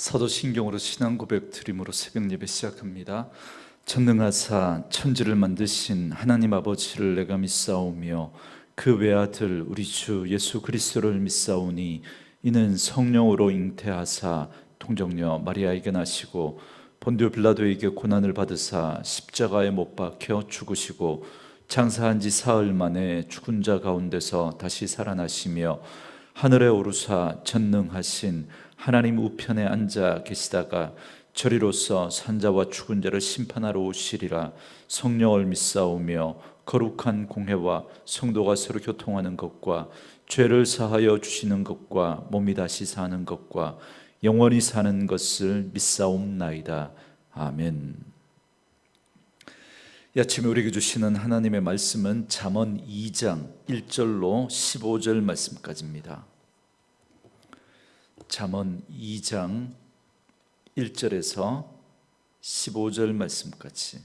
사도신경으로 신앙 고백 드림으로 새벽 예배 시작합니다. 전능하사 천지를 만드신 하나님 아버지를 내가 믿사오며 그 외아들 우리 주 예수 그리스도를 믿사오니 이는 성령으로 잉태하사 동정녀 마리아에게 나시고 본디오 빌라도에게 고난을 받으사 십자가에 못 박혀 죽으시고 장사한 지 사흘 만에 죽은 자 가운데서 다시 살아나시며 하늘에 오르사 전능하신 하나님 우편에 앉아 계시다가 저리로서 산자와 죽은 자를 심판하러 오시리라. 성령을 믿사오며 거룩한 공회와 성도가 서로 교통하는 것과 죄를 사하여 주시는 것과 몸이 다시 사는 것과 영원히 사는 것을 믿사옵나이다. 아멘. 이 아침에 우리에게 주시는 하나님의 말씀은 잠언 2장 1절로 15절 말씀까지입니다. 잠언 2장 1절에서 15절 말씀까지.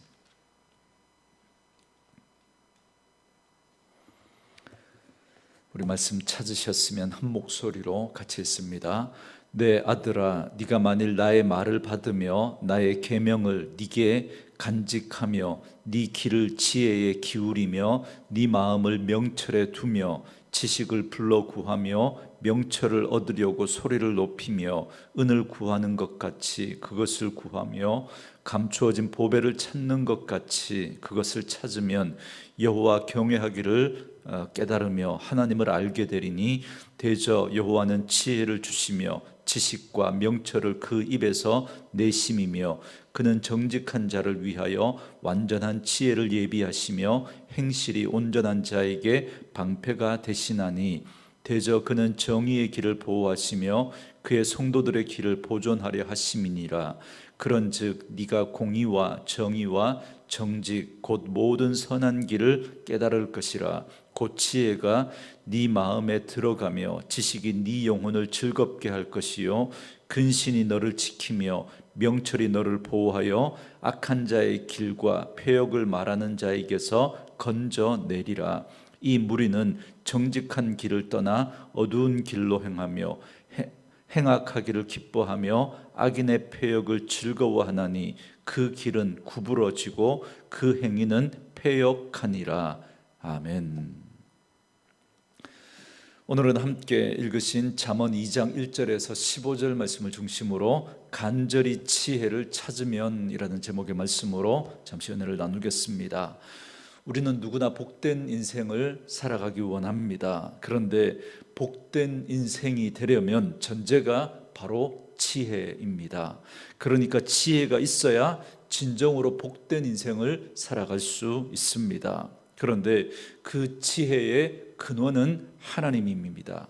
우리 말씀 찾으셨으면 한 목소리로 같이 읽습니다. 내 아들아, 네가 만일 나의 말을 받으며 나의 계명을 네게 간직하며 네 길을 지혜에 기울이며 네 마음을 명철에 두며 지식을 불러 구하며 명철을 얻으려고 소리를 높이며 은을 구하는 것 같이 그것을 구하며 감추어진 보배를 찾는 것 같이 그것을 찾으면 여호와 경외하기를 깨달으며 하나님을 알게 되리니 대저 여호와는 지혜를 주시며 지식과 명철을 그 입에서 내심이며 그는 정직한 자를 위하여 완전한 지혜를 예비하시며 행실이 온전한 자에게 방패가 되시나니 대저 그는 정의의 길을 보호하시며 그의 성도들의 길을 보존하려 하심이니라. 그런즉 네가 공의와 정의와 정직 곧 모든 선한 길을 깨달을 것이라. 곧 지혜가 네 마음에 들어가며 지식이 네 영혼을 즐겁게 할 것이요 근신이 너를 지키며 명철이 너를 보호하여 악한 자의 길과 패역을 말하는 자에게서 건져내리라. 이 무리는 정직한 길을 떠나 어두운 길로 행하며 행악하기를 기뻐하며 악인의 패역을 즐거워하나니 그 길은 구부러지고 그 행위는 패역하니라. 아멘. 오늘은 함께 읽으신 잠언 2장 1절에서 15절 말씀을 중심으로 간절히 지혜를 찾으면 이라는 제목의 말씀으로 잠시 은혜를 나누겠습니다. 우리는 누구나 복된 인생을 살아가기 원합니다. 그런데 복된 인생이 되려면 전제가 바로 지혜입니다. 그러니까 지혜가 있어야 진정으로 복된 인생을 살아갈 수 있습니다. 그런데 그 지혜의 근원은 하나님입니다.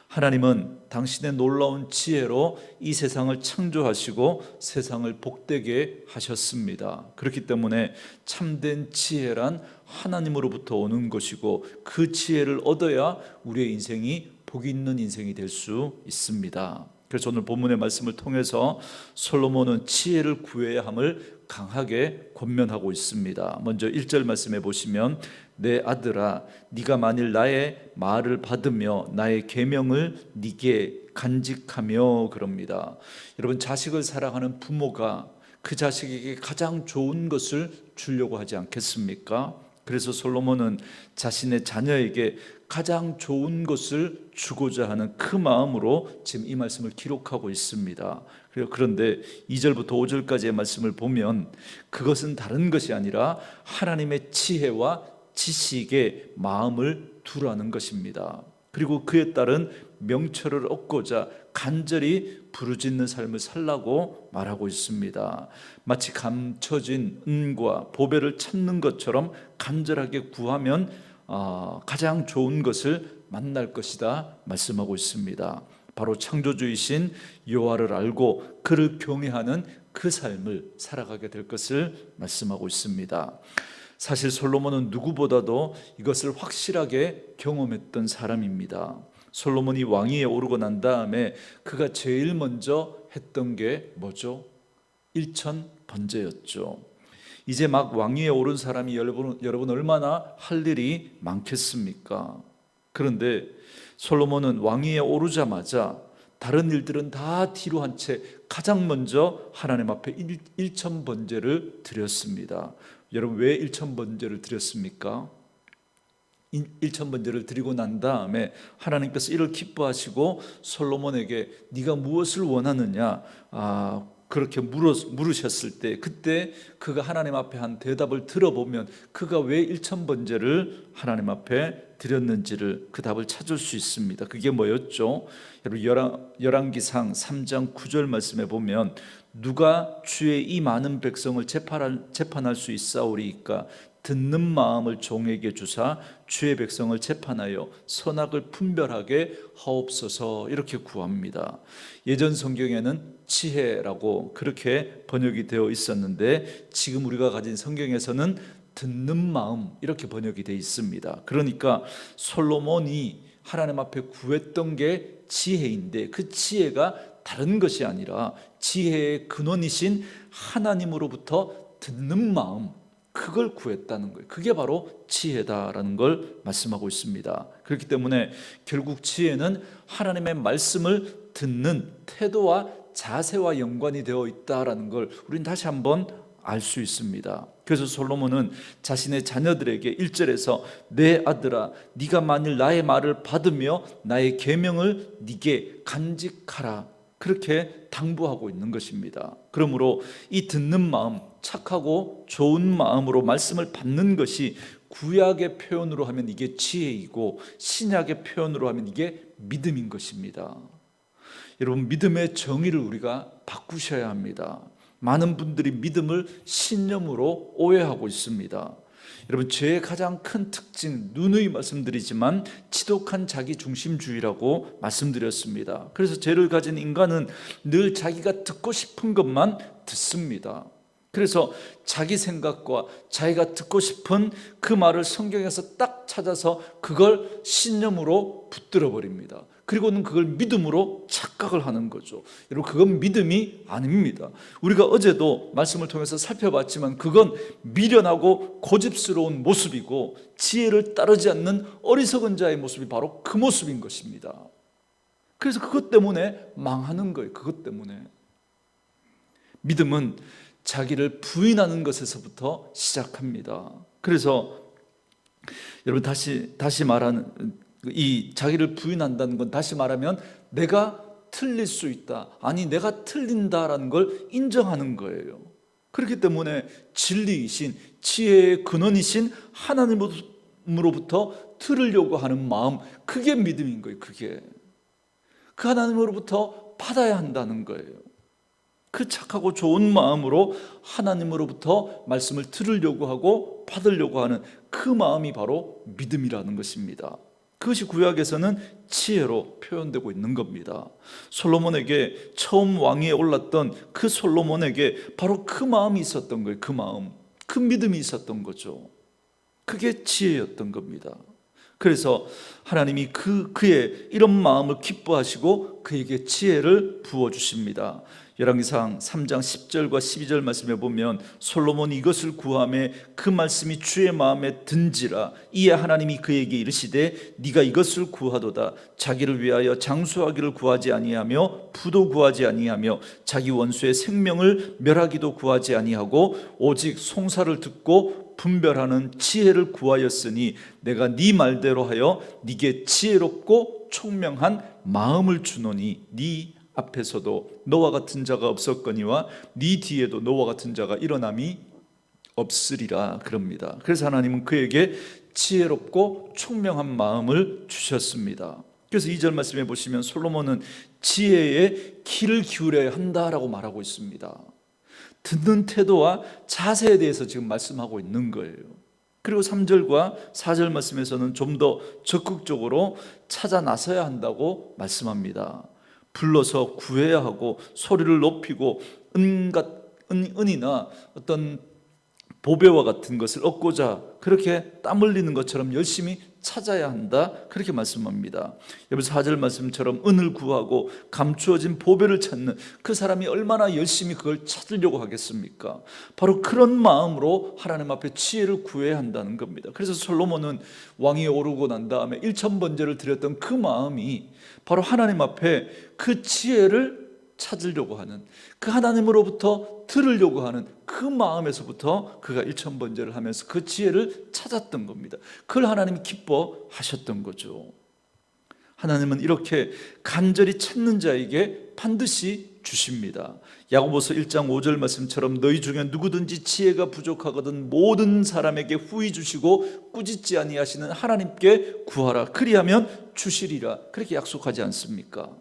하나님은 당신의 놀라운 지혜로 이 세상을 창조하시고 세상을 복되게 하셨습니다. 그렇기 때문에 참된 지혜란 하나님으로부터 오는 것이고 그 지혜를 얻어야 우리의 인생이 복 있는 인생이 될 수 있습니다. 그래서 오늘 본문의 말씀을 통해서 솔로몬은 지혜를 구해야 함을 강하게 권면하고 있습니다. 먼저 1절 말씀해 보시면 내 아들아, 네가 만일 나의 말을 받으며 나의 계명을 네게 간직하며 그럽니다. 여러분, 자식을 사랑하는 부모가 그 자식에게 가장 좋은 것을 주려고 하지 않겠습니까? 그래서 솔로몬은 자신의 자녀에게 가장 좋은 것을 주고자 하는 그 마음으로 지금 이 말씀을 기록하고 있습니다. 그런데 2절부터 5절까지의 말씀을 보면 그것은 다른 것이 아니라 하나님의 지혜와 지식에 마음을 두라는 것입니다. 그리고 그에 따른 명철을 얻고자 간절히 부르짖는 삶을 살라고 말하고 있습니다. 마치 감춰진 은과 보배를 찾는 것처럼 간절하게 구하면 가장 좋은 것을 만날 것이다 말씀하고 있습니다. 바로 창조주이신 여호와를 알고 그를 경외하는 그 삶을 살아가게 될 것을 말씀하고 있습니다. 사실 솔로몬은 누구보다도 이것을 확실하게 경험했던 사람입니다. 솔로몬이 왕위에 오르고 난 다음에 그가 제일 먼저 했던 게 뭐죠? 일천 번제였죠. 이제 막 왕위에 오른 사람이 여러분 얼마나 할 일이 많겠습니까? 그런데 솔로몬은 왕위에 오르자마자 다른 일들은 다 뒤로 한 채 가장 먼저 하나님 앞에 일천번제를 드렸습니다. 여러분, 왜 일천번제를 드렸습니까? 일천번제를 드리고 난 다음에 하나님께서 이를 기뻐하시고 솔로몬에게 네가 무엇을 원하느냐 그렇게 물으셨을 때, 그때 그가 하나님 앞에 한 대답을 들어보면 그가 왜 일천번제를 하나님 앞에 드렸는지를, 그 답을 찾을 수 있습니다. 그게 뭐였죠? 여러분, 열왕기상 3장 9절 말씀에 보면 누가 주의 이 많은 백성을 재판할 수 있사오리이까 듣는 마음을 종에게 주사 주의 백성을 재판하여 선악을 분별하게 하옵소서, 이렇게 구합니다. 예전 성경에는 지혜라고 그렇게 번역이 되어 있었는데 지금 우리가 가진 성경에서는 듣는 마음, 이렇게 번역이 되어 있습니다. 그러니까 솔로몬이 하나님 앞에 구했던 게 지혜인데 그 지혜가 다른 것이 아니라 지혜의 근원이신 하나님으로부터 듣는 마음, 그걸 구했다는 거예요. 그게 바로 지혜다라는 걸 말씀하고 있습니다. 그렇기 때문에 결국 지혜는 하나님의 말씀을 듣는 태도와 자세와 연관이 되어 있다라는 걸 우리는 다시 한번 알 수 있습니다. 그래서 솔로몬은 자신의 자녀들에게 1절에서 내 아들아 네가 만일 나의 말을 받으며 나의 계명을 네게 간직하라, 그렇게 당부하고 있는 것입니다. 그러므로 이 듣는 마음, 착하고 좋은 마음으로 말씀을 받는 것이 구약의 표현으로 하면 이게 지혜이고 신약의 표현으로 하면 이게 믿음인 것입니다. 여러분, 믿음의 정의를 우리가 바꾸셔야 합니다. 많은 분들이 믿음을 신념으로 오해하고 있습니다. 여러분, 죄의 가장 큰 특징, 누누이 말씀드리지만 지독한 자기중심주의라고 말씀드렸습니다. 그래서 죄를 가진 인간은 늘 자기가 듣고 싶은 것만 듣습니다. 그래서 자기 생각과 자기가 듣고 싶은 그 말을 성경에서 딱 찾아서 그걸 신념으로 붙들어 버립니다. 그리고는 그걸 믿음으로 착각을 하는 거죠. 여러분, 그건 믿음이 아닙니다. 우리가 어제도 말씀을 통해서 살펴봤지만 그건 미련하고 고집스러운 모습이고 지혜를 따르지 않는 어리석은 자의 모습이 바로 그 모습인 것입니다. 그래서 그것 때문에 망하는 거예요. 그것 때문에. 믿음은 자기를 부인하는 것에서부터 시작합니다. 그래서 여러분, 다시 말하는 이 자기를 부인한다는 건, 다시 말하면 내가 틀릴 수 있다, 아니 내가 틀린다라는 걸 인정하는 거예요. 그렇기 때문에 진리이신 지혜의 근원이신 하나님으로부터 들으려고 하는 마음, 그게 믿음인 거예요. 그게 그 하나님으로부터 받아야 한다는 거예요. 그 착하고 좋은 마음으로 하나님으로부터 말씀을 들으려고 하고 받으려고 하는 그 마음이 바로 믿음이라는 것입니다. 그것이 구약에서는 지혜로 표현되고 있는 겁니다. 솔로몬에게 처음 왕위에 올랐던 그 솔로몬에게 바로 그 마음이 있었던 거예요. 그 마음, 그 믿음이 있었던 거죠. 그게 지혜였던 겁니다. 그래서 하나님이 그의 이런 마음을 기뻐하시고 그에게 지혜를 부어주십니다. 열왕기상 3장 10절과 12절 말씀에 보면 솔로몬이 이것을 구하매 그 말씀이 주의 마음에 든지라. 이에 하나님이 그에게 이르시되 네가 이것을 구하도다. 자기를 위하여 장수하기를 구하지 아니하며 부도 구하지 아니하며 자기 원수의 생명을 멸하기도 구하지 아니하고 오직 송사를 듣고 분별하는 지혜를 구하였으니 내가 네 말대로 하여 네게 지혜롭고 총명한 마음을 주노니 네 앞에서도 너와 같은 자가 없었거니와 네 뒤에도 너와 같은 자가 일어남이 없으리라 그럽니다. 그래서 하나님은 그에게 지혜롭고 총명한 마음을 주셨습니다. 그래서 2절 말씀해 보시면 솔로몬은 지혜의 귀를 기울여야 한다라고 말하고 있습니다. 듣는 태도와 자세에 대해서 지금 말씀하고 있는 거예요. 그리고 3절과 4절 말씀에서는 좀 더 적극적으로 찾아 나서야 한다고 말씀합니다. 불러서 구해야 하고 소리를 높이고 은이나 어떤 보배와 같은 것을 얻고자 그렇게 땀 흘리는 것처럼 열심히 찾아야 한다, 그렇게 말씀합니다. 여러분 4절 말씀처럼 은을 구하고 감추어진 보배를 찾는 그 사람이 얼마나 열심히 그걸 찾으려고 하겠습니까? 바로 그런 마음으로 하나님 앞에 지혜를 구해야 한다는 겁니다. 그래서 솔로몬은 왕위에 오르고 난 다음에 1000번제를 드렸던 그 마음이 바로 하나님 앞에 그 지혜를 찾으려고 하는, 그 하나님으로부터 들으려고 하는 그 마음에서부터 그가 1000번제를 하면서 그 지혜를 찾았던 겁니다. 그걸 하나님이 기뻐하셨던 거죠. 하나님은 이렇게 간절히 찾는 자에게 반드시 주십니다. 야고보서 1장 5절 말씀처럼 너희 중에 누구든지 지혜가 부족하거든 모든 사람에게 후히 주시고 꾸짖지 아니하시는 하나님께 구하라 그리하면 주시리라, 그렇게 약속하지 않습니까?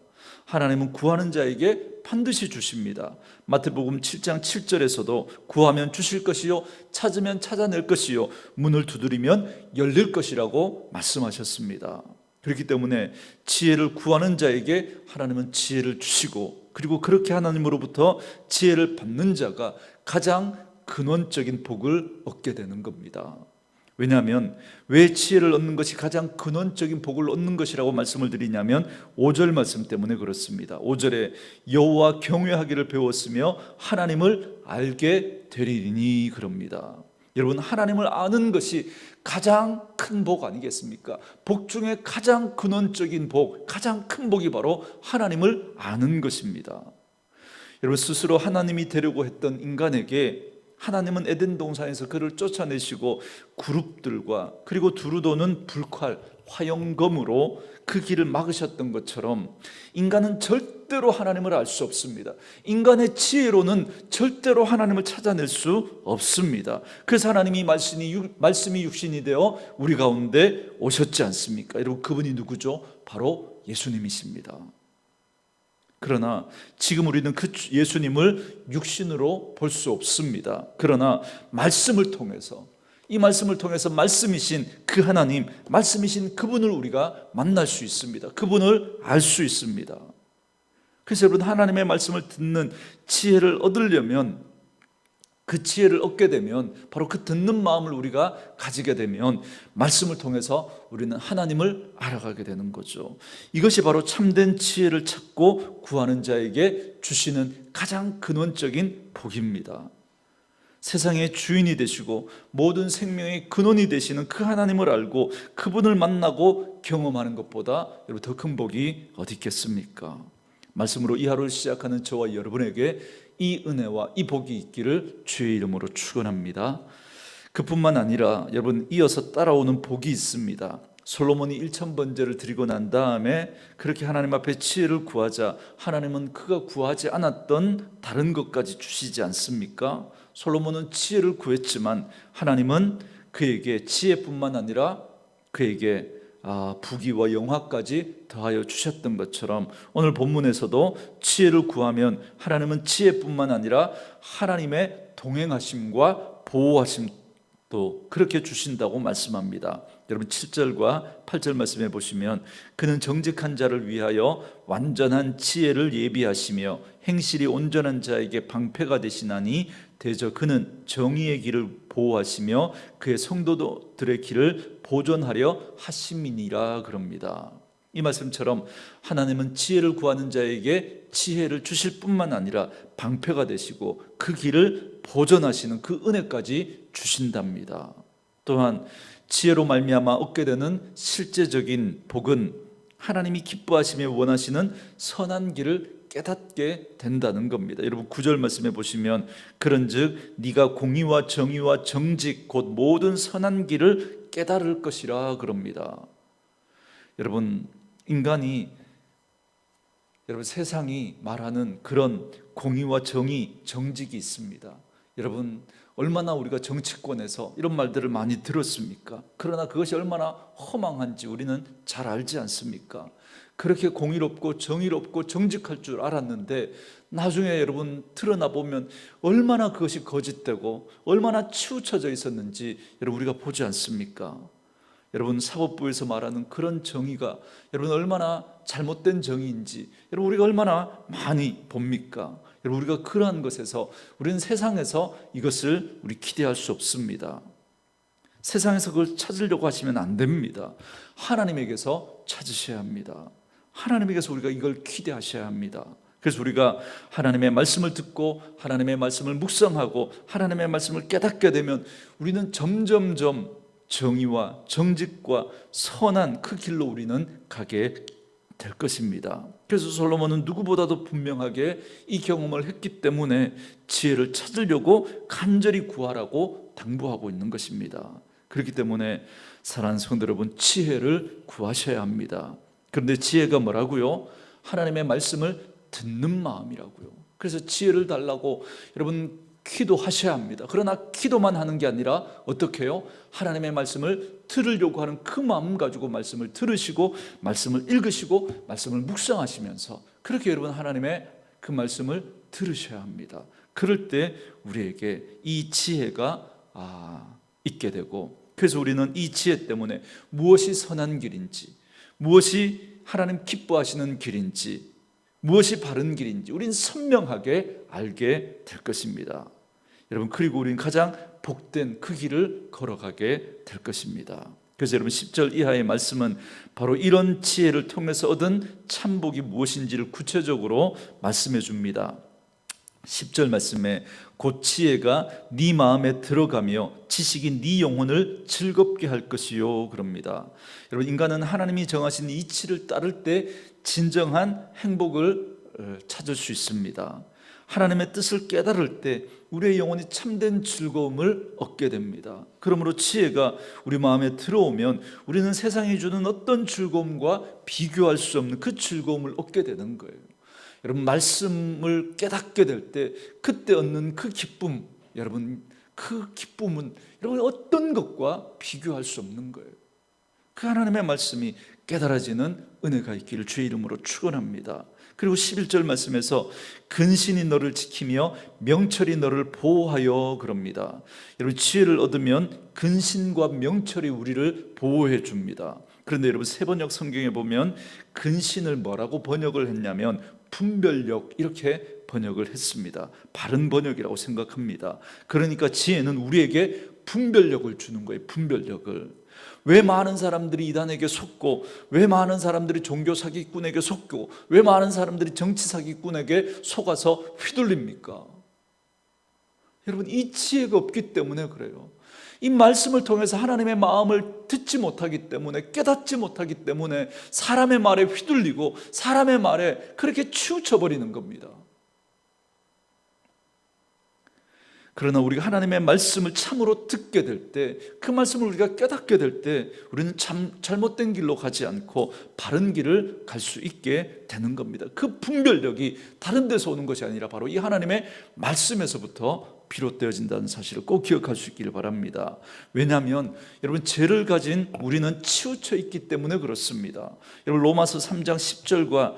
하나님은 구하는 자에게 반드시 주십니다. 마태복음 7장 7절에서도 구하면 주실 것이요 찾으면 찾아낼 것이요 문을 두드리면 열릴 것이라고 말씀하셨습니다. 그렇기 때문에 지혜를 구하는 자에게 하나님은 지혜를 주시고, 그리고 그렇게 하나님으로부터 지혜를 받는 자가 가장 근원적인 복을 얻게 되는 겁니다. 왜냐하면 왜 지혜를 얻는 것이 가장 근원적인 복을 얻는 것이라고 말씀을 드리냐면 5절 말씀 때문에 그렇습니다. 5절에 여호와 경외하기를 배웠으며 하나님을 알게 되리니 그럽니다. 여러분, 하나님을 아는 것이 가장 큰 복 아니겠습니까? 복 중에 가장 근원적인 복, 가장 큰 복이 바로 하나님을 아는 것입니다. 여러분, 스스로 하나님이 되려고 했던 인간에게 하나님은 에덴 동산에서 그를 쫓아내시고 그룹들과 그리고 두루도는 불칼, 화영검으로 그 길을 막으셨던 것처럼 인간은 절대로 하나님을 알 수 없습니다. 인간의 지혜로는 절대로 하나님을 찾아낼 수 없습니다. 그래서 하나님이 말씀이 육신이 되어 우리 가운데 오셨지 않습니까? 여러분, 그분이 누구죠? 바로 예수님이십니다. 그러나 지금 우리는 그 예수님을 육신으로 볼 수 없습니다. 그러나 말씀을 통해서, 이 말씀을 통해서 말씀이신 그 하나님, 말씀이신 그분을 우리가 만날 수 있습니다. 그분을 알 수 있습니다. 그래서 여러분, 하나님의 말씀을 듣는 지혜를 얻으려면, 그 지혜를 얻게 되면, 바로 그 듣는 마음을 우리가 가지게 되면 말씀을 통해서 우리는 하나님을 알아가게 되는 거죠. 이것이 바로 참된 지혜를 찾고 구하는 자에게 주시는 가장 근원적인 복입니다. 세상의 주인이 되시고 모든 생명의 근원이 되시는 그 하나님을 알고 그분을 만나고 경험하는 것보다 여러분 더 큰 복이 어디 있겠습니까? 말씀으로 이 하루를 시작하는 저와 여러분에게 이 은혜와 이 복이 있기를 주의 이름으로 축원합니다. 그뿐만 아니라 여러분, 이어서 따라오는 복이 있습니다. 솔로몬이 1000번제를 드리고 난 다음에 그렇게 하나님 앞에 지혜를 구하자 하나님은 그가 구하지 않았던 다른 것까지 주시지 않습니까? 솔로몬은 지혜를 구했지만 하나님은 그에게 지혜뿐만 아니라 그에게 부귀와 영화까지 더하여 주셨던 것처럼 오늘 본문에서도 지혜를 구하면 하나님은 지혜뿐만 아니라 하나님의 동행하심과 보호하심도 그렇게 주신다고 말씀합니다. 여러분 7절과 8절 말씀해 보시면 그는 정직한 자를 위하여 완전한 지혜를 예비하시며 행실이 온전한 자에게 방패가 되시나니 대저 그는 정의의 길을 보호하시며 그의 성도들의 길을 보존하려 하심이니라 그럽니다. 이 말씀처럼 하나님은 지혜를 구하는 자에게 지혜를 주실 뿐만 아니라 방패가 되시고 그 길을 보존하시는 그 은혜까지 주신답니다. 또한 지혜로 말미암아 얻게 되는 실제적인 복은 하나님이 기뻐하시며 원하시는 선한 길을 깨닫게 된다는 겁니다. 여러분 9절 말씀해 보시면 그런즉 네가 공의와 정의와 정직 곧 모든 선한 길을 깨달을 것이라 그럽니다. 여러분, 인간이, 여러분 세상이 말하는 그런 공의와 정의, 정직이 있습니다. 여러분, 얼마나 우리가 정치권에서 이런 말들을 많이 들었습니까? 그러나 그것이 얼마나 허망한지 우리는 잘 알지 않습니까? 그렇게 공의롭고 정의롭고 정직할 줄 알았는데 나중에 여러분 드러나 보면 얼마나 그것이 거짓되고 얼마나 치우쳐져 있었는지 여러분 우리가 보지 않습니까? 여러분 사법부에서 말하는 그런 정의가 여러분 얼마나 잘못된 정의인지 여러분 우리가 얼마나 많이 봅니까? 여러분, 우리가 그러한 것에서 우리는 세상에서 이것을 우리 기대할 수 없습니다. 세상에서 그걸 찾으려고 하시면 안 됩니다. 하나님에게서 찾으셔야 합니다. 하나님에게서 우리가 이걸 기대하셔야 합니다. 그래서 우리가 하나님의 말씀을 듣고 하나님의 말씀을 묵상하고 하나님의 말씀을 깨닫게 되면 우리는 점점점 정의와 정직과 선한 그 길로 우리는 가게 될 것입니다. 그래서 솔로몬은 누구보다도 분명하게 이 경험을 했기 때문에 지혜를 찾으려고 간절히 구하라고 당부하고 있는 것입니다. 그렇기 때문에 사랑하는 성도 여러분, 지혜를 구하셔야 합니다. 그런데 지혜가 뭐라고요? 하나님의 말씀을 듣는 마음이라고요. 그래서 지혜를 달라고 여러분 기도하셔야 합니다. 그러나 기도만 하는 게 아니라 어떻게 해요? 하나님의 말씀을 들으려고 하는 그 마음 가지고 말씀을 들으시고 말씀을 읽으시고 말씀을 묵상하시면서 그렇게 여러분 하나님의 그 말씀을 들으셔야 합니다. 그럴 때 우리에게 이 지혜가 있게 되고, 그래서 우리는 이 지혜 때문에 무엇이 선한 길인지, 무엇이 하나님 기뻐하시는 길인지, 무엇이 바른 길인지 우리는 선명하게 알게 될 것입니다. 여러분, 그리고 우리는 가장 복된 그 길을 걸어가게 될 것입니다. 그래서 여러분 10절 이하의 말씀은 바로 이런 지혜를 통해서 얻은 참복이 무엇인지를 구체적으로 말씀해 줍니다. 10절 말씀에 곧 지혜가 네 마음에 들어가며 지식이 네 영혼을 즐겁게 할 것이요 그럽니다. 여러분, 인간은 하나님이 정하신 이치를 따를 때 진정한 행복을 찾을 수 있습니다. 하나님의 뜻을 깨달을 때 우리의 영혼이 참된 즐거움을 얻게 됩니다. 그러므로 지혜가 우리 마음에 들어오면 우리는 세상이 주는 어떤 즐거움과 비교할 수 없는 그 즐거움을 얻게 되는 거예요. 여러분, 말씀을 깨닫게 될 때 그때 얻는 그 기쁨, 여러분 그 기쁨은 여러분 어떤 것과 비교할 수 없는 거예요. 그 하나님의 말씀이 깨달아지는 은혜가 있기를 주의 이름으로 축원합니다. 그리고 11절 말씀에서 근신이 너를 지키며 명철이 너를 보호하여 그럽니다. 여러분, 지혜를 얻으면 근신과 명철이 우리를 보호해 줍니다. 그런데 여러분, 세번역 성경에 보면 근신을 뭐라고 번역을 했냐면 분별력, 이렇게 번역을 했습니다. 바른 번역이라고 생각합니다. 그러니까 지혜는 우리에게 분별력을 주는 거예요. 분별력을. 왜 많은 사람들이 이단에게 속고, 왜 많은 사람들이 종교 사기꾼에게 속고, 왜 많은 사람들이 정치 사기꾼에게 속아서 휘둘립니까? 여러분, 이 지혜가 없기 때문에 그래요. 이 말씀을 통해서 하나님의 마음을 듣지 못하기 때문에, 깨닫지 못하기 때문에 사람의 말에 휘둘리고 사람의 말에 그렇게 치우쳐버리는 겁니다. 그러나 우리가 하나님의 말씀을 참으로 듣게 될 때, 그 말씀을 우리가 깨닫게 될 때 우리는 참 잘못된 길로 가지 않고 바른 길을 갈 수 있게 되는 겁니다. 그 분별력이 다른 데서 오는 것이 아니라 바로 이 하나님의 말씀에서부터 비롯되어진다는 사실을 꼭 기억할 수 있기를 바랍니다. 왜냐하면 여러분, 죄를 가진 우리는 치우쳐 있기 때문에 그렇습니다. 여러분, 로마서 3장 10절과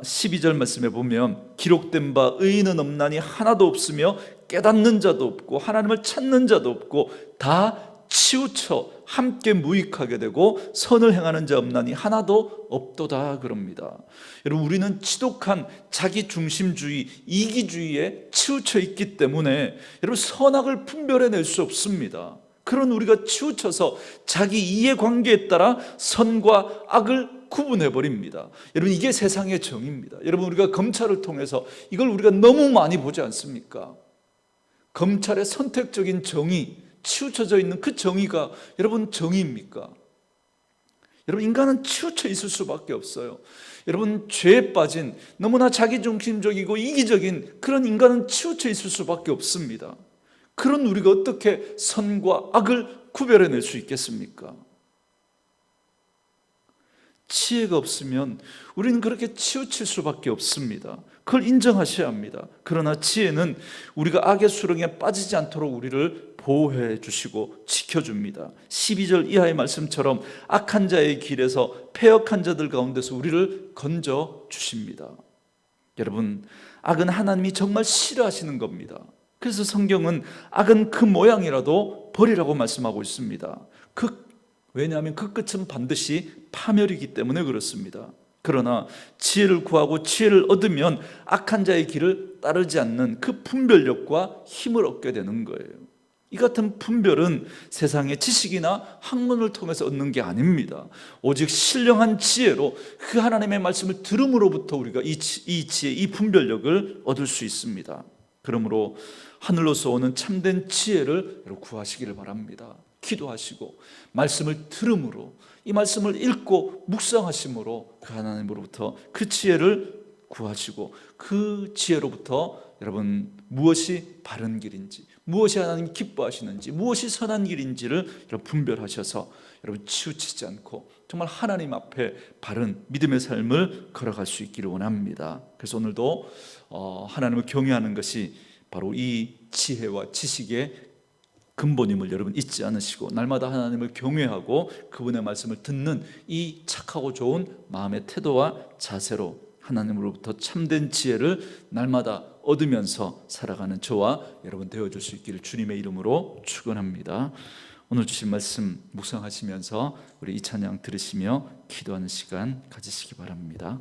12절 말씀에 보면 기록된 바 의인은 없나니 하나도 없으며 깨닫는 자도 없고 하나님을 찾는 자도 없고 다 치우쳐 함께 무익하게 되고 선을 행하는 자 없나니 하나도 없도다 그럽니다. 여러분, 우리는 지독한 자기중심주의, 이기주의에 치우쳐 있기 때문에 여러분 선악을 분별해낼 수 없습니다. 그런 우리가 치우쳐서 자기 이해관계에 따라 선과 악을 구분해버립니다. 여러분, 이게 세상의 정의입니다. 여러분, 우리가 검찰을 통해서 이걸 우리가 너무 많이 보지 않습니까? 검찰의 선택적인 정의, 치우쳐져 있는 그 정의가 여러분 정의입니까? 여러분, 인간은 치우쳐 있을 수밖에 없어요. 여러분, 죄에 빠진 너무나 자기중심적이고 이기적인 그런 인간은 치우쳐 있을 수밖에 없습니다. 그런 우리가 어떻게 선과 악을 구별해낼 수 있겠습니까? 지혜가 없으면 우리는 그렇게 치우칠 수밖에 없습니다. 그걸 인정하셔야 합니다. 그러나 지혜는 우리가 악의 수렁에 빠지지 않도록 우리를 보호해 주시고 지켜줍니다. 12절 이하의 말씀처럼 악한 자의 길에서 패역한 자들 가운데서 우리를 건져 주십니다. 여러분, 악은 하나님이 정말 싫어하시는 겁니다. 그래서 성경은 악은 그 모양이라도 버리라고 말씀하고 있습니다. 왜냐하면 그 끝은 반드시 파멸이기 때문에 그렇습니다. 그러나 지혜를 구하고 지혜를 얻으면 악한 자의 길을 따르지 않는 그 분별력과 힘을 얻게 되는 거예요. 이 같은 분별은 세상의 지식이나 학문을 통해서 얻는 게 아닙니다. 오직 신령한 지혜로 그 하나님의 말씀을 들음으로부터 우리가 이 지혜, 이 분별력을 얻을 수 있습니다. 그러므로 하늘로서 오는 참된 지혜를 구하시기를 바랍니다. 기도하시고 말씀을 들음으로, 이 말씀을 읽고 묵상하심으로 그 하나님으로부터 그 지혜를 구하시고, 그 지혜로부터 여러분 무엇이 바른 길인지, 무엇이 하나님 기뻐하시는지, 무엇이 선한 길인지를 여러분 분별하셔서 여러분 치우치지 않고 정말 하나님 앞에 바른 믿음의 삶을 걸어갈 수 있기를 원합니다. 그래서 오늘도 하나님을 경외하는 것이 바로 이 지혜와 지식의 근본임을 여러분 잊지 않으시고, 날마다 하나님을 경외하고 그분의 말씀을 듣는 이 착하고 좋은 마음의 태도와 자세로 하나님으로부터 참된 지혜를 날마다 얻으면서 살아가는 저와 여러분 되어줄 수 있기를 주님의 이름으로 축원합니다. 오늘 주신 말씀 묵상하시면서 우리 이 찬양 들으시며 기도하는 시간 가지시기 바랍니다.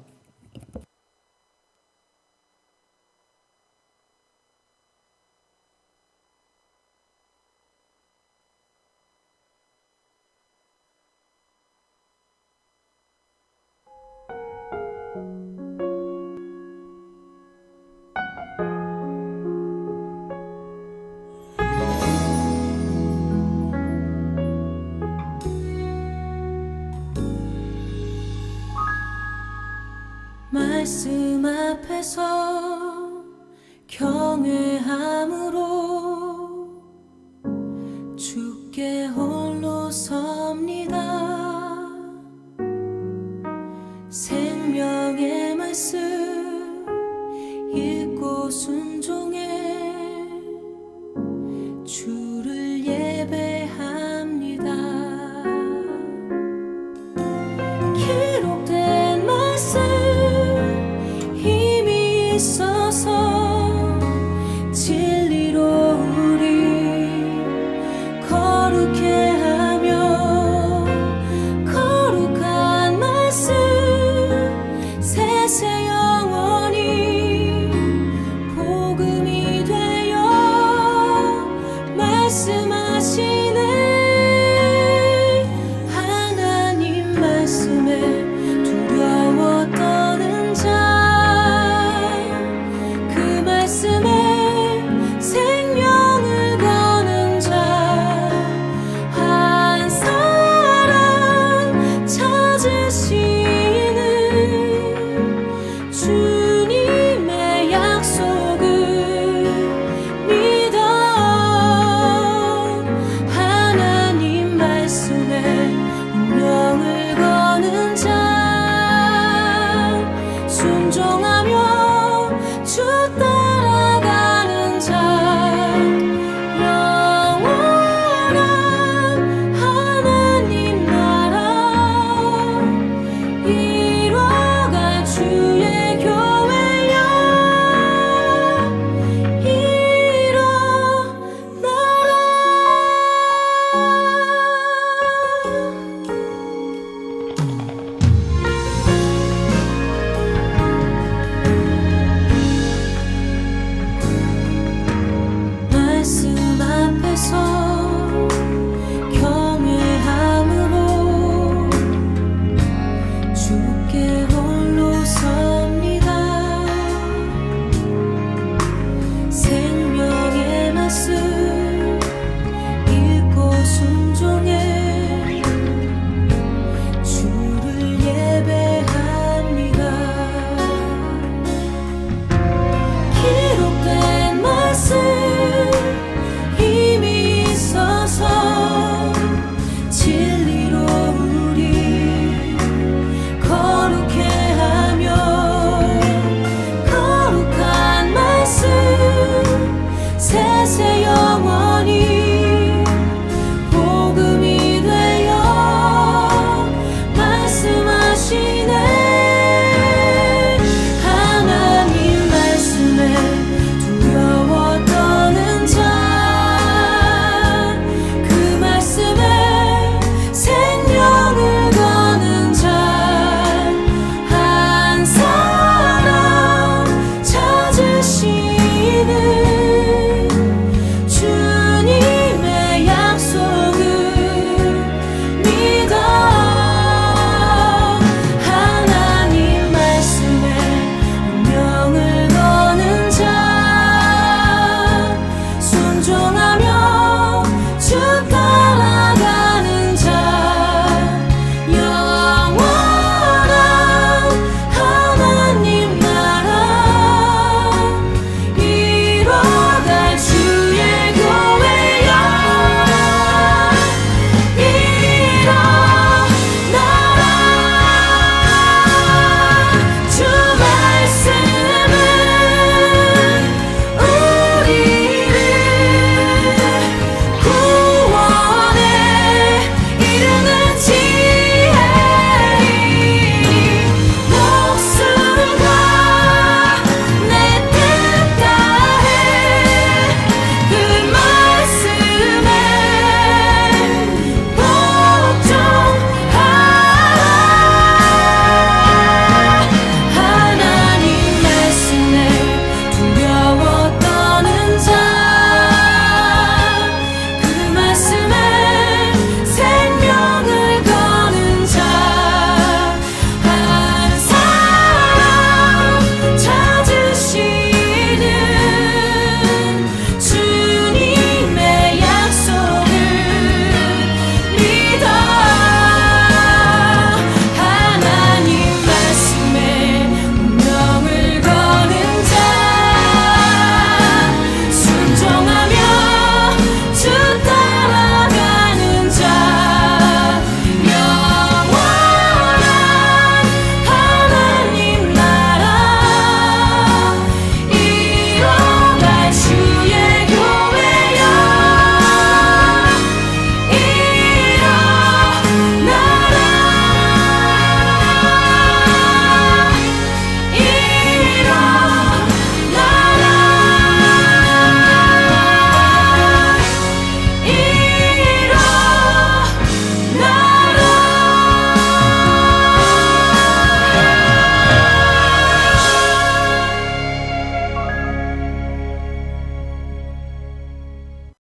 말씀 앞에서 경외함으로